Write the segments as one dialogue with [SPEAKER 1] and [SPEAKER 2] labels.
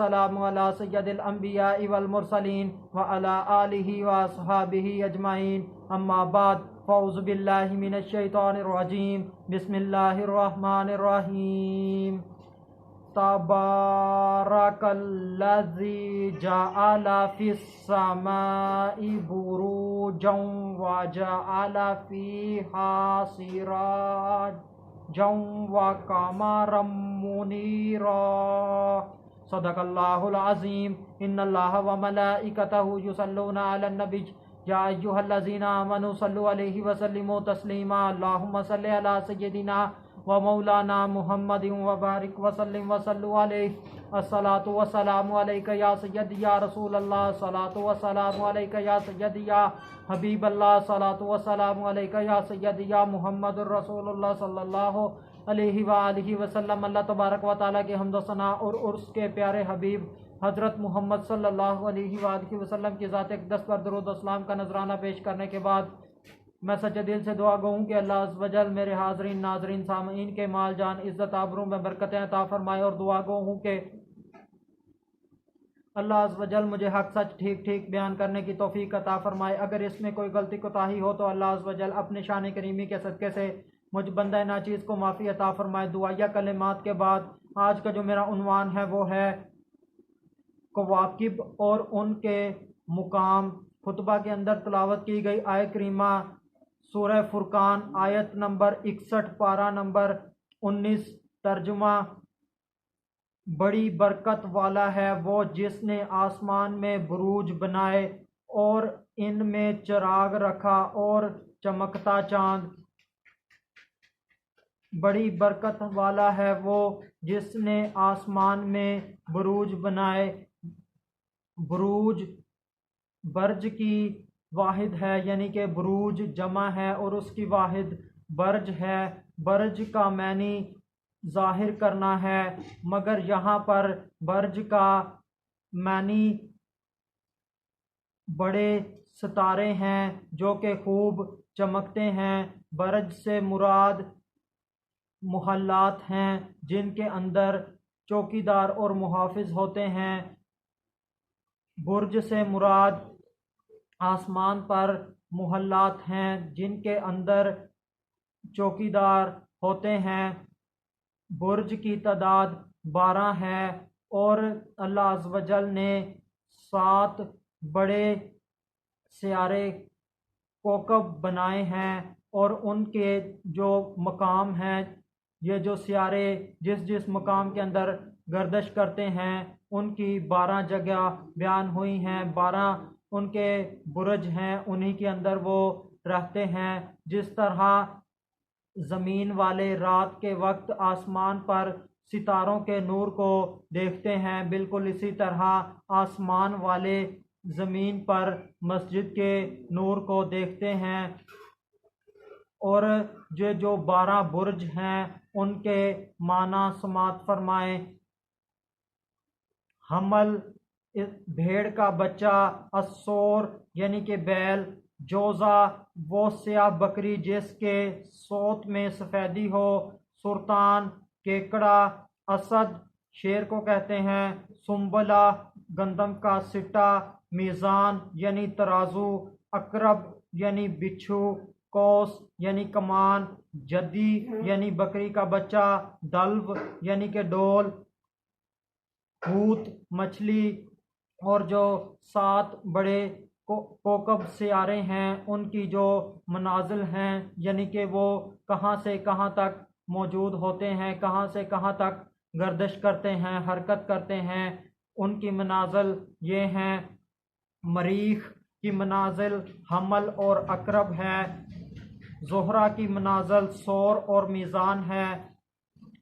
[SPEAKER 1] सलामु अला सय्यदिल अंबिया वल मुरसलीन व अला आलिहि व अस्हाबिहि अजमाइन अम्मा बाद फ़ौज़ु बिल्लाहि मिनश शैतानिर रजीम बिस्मिल्लाहिर रहमानिर रहीम तबारकल्लज़ी जअला फिस समाई बुरूजन व जअला फ़ीहा सिराजन व क़मरम मुनीरा सदक़ल्लाहुल अज़ीम। इन्नल्लाह व मलाइकतहु युसल्लूना अलन नबी या अय्युहल्लज़ीना आमनू सल्लु अलैहि व सल्लिमू तस्लीमा। अल्लाहुम्मा सल्लि अला सय्यिदिना व मौलाना मुहम्मदिन व बारिक व सल्लिम व सल्लु अलैहि। अस्सलातु व सलामु अलैका या सय्यदी या रसूलल्लाह। सलातु व सलामु अलैका या सय्यदी या हबीबल्लाह। सलातु व सलामु अलैका या सय्यदी या मुहम्मदुर रसूलुल्लाह सल्लल्लाहु अलैहि व आलिहि वसल्लम। अल्लाह तबारक व तआला के हम्द व सना और उसके प्यारे हबीब हज़रत मोहम्मद सल्लल्लाहु अलैहि व आलिहि वसल्लम की ज़ात अक़दस पर दुरूद व सलाम का नजराना पेश करने के बाद मैं सच्चे दिल से दुआ गो हूँ कि अल्लाह अज़्ज़ व जल मेरे हाज़रीन नाज़रीन सामईन के माल जान इज़्ज़त आबरू में बरकतें अता फरमाए और दुआ गो हूँ कि अल्लाह अज़्ज़ व जल मुझे हक सच ठीक ठीक बयान करने की तौफीक अता फरमाए। अगर इसमें कोई गलती कोताही हो तो अल्लाह अज़्ज़ व जल अपने शान करीमी के सदक़े से मुझ बंदा नाचीज़ को माफ़ी अता फरमाए। दुआया कलिमात के बाद आज का जो मेरा उन्वान है वो है कवाकिब और उनके मुकाम। खुतबा के अंदर तलावत की गई आय करीमा सूरह फुरकान आयत नंबर 61 पारा नंबर 19। तर्जुमा बड़ी बरकत वाला है वो जिसने आसमान में बुरूज बनाए और इनमें चिराग रखा और चमकता चांद। बड़ी बरकत वाला है वो जिसने आसमान में बुरूज बनाए। बुरूज बर्ज की वाहिद है यानी कि बुरूज जमा है और उसकी वाहिद बर्ज है। बर्ज का मैनी जाहिर करना है मगर यहाँ पर बर्ज का मैनी बड़े सितारे हैं जो कि खूब चमकते हैं। बर्ज से मुराद मुहल्लात हैं जिनके अंदर चौकीदार और मुहाफिज होते हैं। बुर्ज से मुराद आसमान पर मुहल्लात हैं जिनके अंदर चौकीदार होते हैं। बुर्ज की तादाद 12 है और अल्लाह अज़्ज़ व जल ने 7 बड़े सियारे कोकब बनाए हैं और उनके जो मकाम हैं ये जो सियारे जिस जिस मकाम के अंदर गर्दश करते हैं उनकी 12 जगह बयान हुई हैं। 12 उनके बुर्ज हैं उन्हीं के अंदर वो रहते हैं। जिस तरह ज़मीन वाले रात के वक्त आसमान पर सितारों के नूर को देखते हैं बिल्कुल इसी तरह आसमान वाले ज़मीन पर मस्जिद के नूर को देखते हैं। और जो 12 बुर्ज हैं उनके माना समात फरमाए। हमल भेड़ का बच्चा, अस्सोर यानी कि बैल, जोज़ा वो स्याह बकरी जिसके सोत में सफ़ेदी हो, सुल्तान केकड़ा, असद शेर को कहते हैं, सुम्बला गंदम का सिट्टा, मीज़ान यानी तराजू, अकरब यानी बिच्छू, कौस यानी कमान, जद्दी यानी बकरी का बच्चा, दल्व यानी कि डोल, हूत मछली और जो 7 बड़े कोकब सियारे हैं उनकी जो मनाजिल हैं यानी कि वो कहाँ से कहाँ तक मौजूद होते हैं, कहाँ से कहाँ तक गर्दिश करते हैं, हरकत करते हैं। उनकी मनाजिल ये हैं। मरीख की मनाजिल हमल और अकरब है। ज़ोहरा की मनाजिल सौर और मीज़ान है।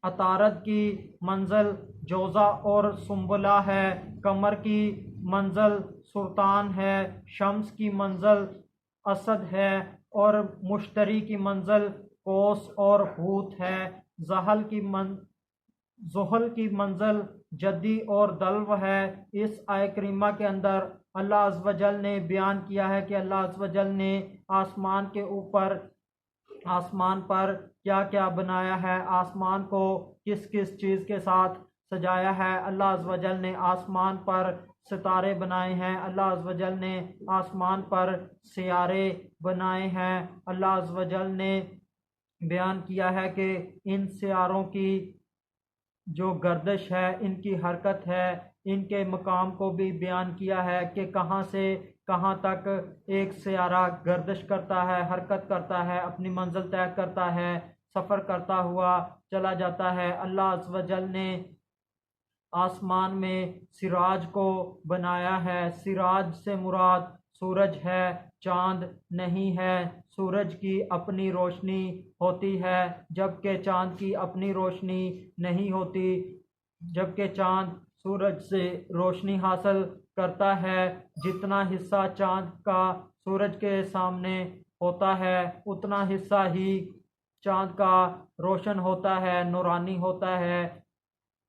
[SPEAKER 1] अतारद की मंजिल जोज़ा और सुम्बला है। कमर की मंजिल सुल्तान है। शम्स की मंजिल असद है और मुश्तरी की मंजिल कोस और हूत है। ज़ुहल की मंजिल जद्दी और दल्व है। इस आय करीमा के अंदर अल्लाह अज़्ज़ व जल ने बयान किया है कि अल्लाह अज़्ज़ व जल ने आसमान के ऊपर आसमान पर क्या क्या बनाया है, आसमान को किस किस चीज़ के साथ सजाया है। अल्लाह अज़्ज़ व जल ने आसमान पर सितारे बनाए हैं। अल्लाह अज़्ज़ व जल ने आसमान पर सियारे बनाए हैं। अल्लाह अज़्ज़ व जल ने बयान किया है कि इन सियारों की जो गर्दिश है, इनकी हरकत है, इनके मकाम को भी बयान किया है कि कहाँ से कहाँ तक एक सियारा गर्दिश करता है, हरकत करता है, अपनी मंजिल तय करता है, सफ़र करता हुआ चला जाता है। अल्लाह अज़्ज़ व जल ने आसमान में सिराज को बनाया है। सिराज से मुराद सूरज है, चांद नहीं है। सूरज की अपनी रोशनी होती है, जबकि चांद की अपनी रोशनी नहीं होती। जबकि चांद सूरज से रोशनी हासिल करता है। जितना हिस्सा चांद का सूरज के सामने होता है, उतना हिस्सा ही चांद का रोशन होता है, नूरानी होता है।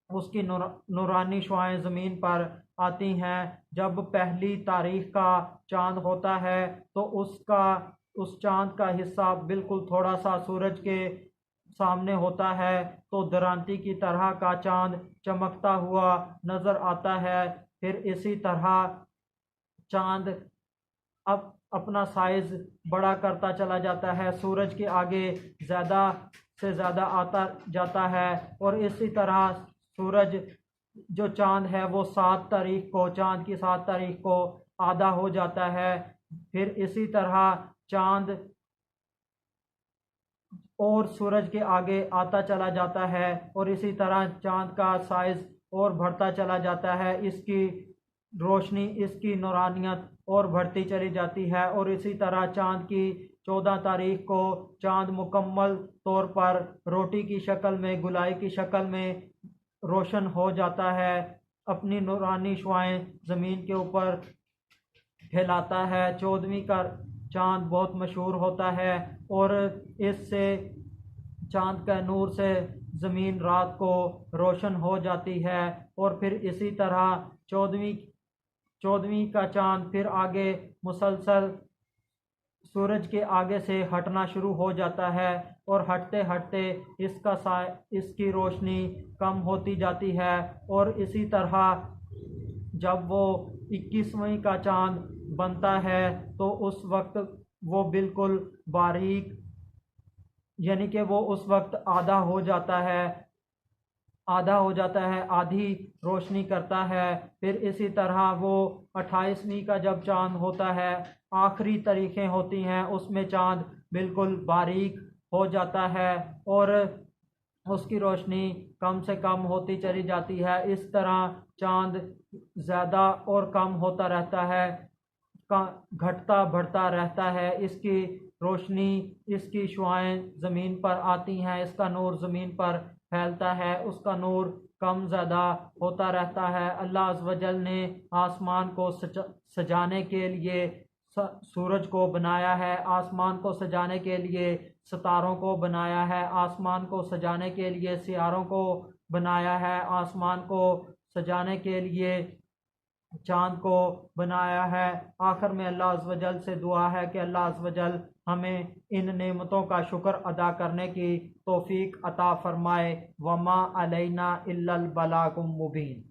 [SPEAKER 1] उसकी नूरानी शुआएं ज़मीन पर आती हैं। जब पहली तारीख का चांद होता है तो उस चांद का हिस्सा बिल्कुल थोड़ा सा सूरज के सामने होता है, तो दरांती की तरह का चांद चमकता हुआ नज़र आता है। फिर इसी तरह चांद अब अपना साइज बड़ा करता चला जाता है, सूरज के आगे ज़्यादा से ज़्यादा आता जाता है। और इसी तरह सूरज जो चांद है वो 7 तारीख को, चांद की 7 तारीख को आधा हो जाता है। फिर इसी तरह चांद और सूरज के आगे आता चला जाता है, और इसी तरह चांद का साइज और बढ़ता चला जाता है। इसकी रोशनी, इसकी नूरानियत और बढ़ती चली जाती है। और इसी तरह चांद की 14 तारीख को चांद मुकम्मल तौर पर रोटी की शक्ल में, गुलाई की शक्ल में रोशन हो जाता है। अपनी नूरानी शुआएं ज़मीन के ऊपर फैलाता है। 14वीं का चांद बहुत मशहूर होता है, और इससे चांद का नूर से ज़मीन रात को रोशन हो जाती है। और फिर इसी तरह 14वीं का चांद फिर आगे मुसलसल सूरज के आगे से हटना शुरू हो जाता है, और हटते हटते इसकी रोशनी कम होती जाती है। और इसी तरह जब वो 21वें का चांद बनता है तो उस वक्त वो बिल्कुल बारीक, यानी कि वो उस वक्त आधा हो जाता है, आधी रोशनी करता है। फिर इसी तरह वो 28वीं का जब चांद होता है, आखिरी तारीखें होती हैं, उसमें चांद बिल्कुल बारीक हो जाता है और उसकी रोशनी कम से कम होती चली जाती है। इस तरह चांद ज़्यादा और कम होता रहता है, घटता बढ़ता रहता है। इसकी रोशनी, इसकी शुआएं ज़मीन पर आती हैं, इसका नूर ज़मीन पर फैलता है, उसका नूर कम ज़्यादा होता रहता है। अल्लाह अज़्ज़ व जल ने आसमान को सजाने के लिए सूरज को बनाया है, आसमान को सजाने के लिए सितारों को बनाया है, आसमान को सजाने के लिए सियारों को बनाया है, आसमान को सजाने के लिए चांद को बनाया है। आखिर में अल्लाह अज़्ज़ व जल से दुआ है कि अल्लाह अज़्ज़ व जल हमें इन नेमतों का शुक्र अदा करने की तौफीक अता फरमाए। वमा अलैना इल्लल बलागुम मुबीन।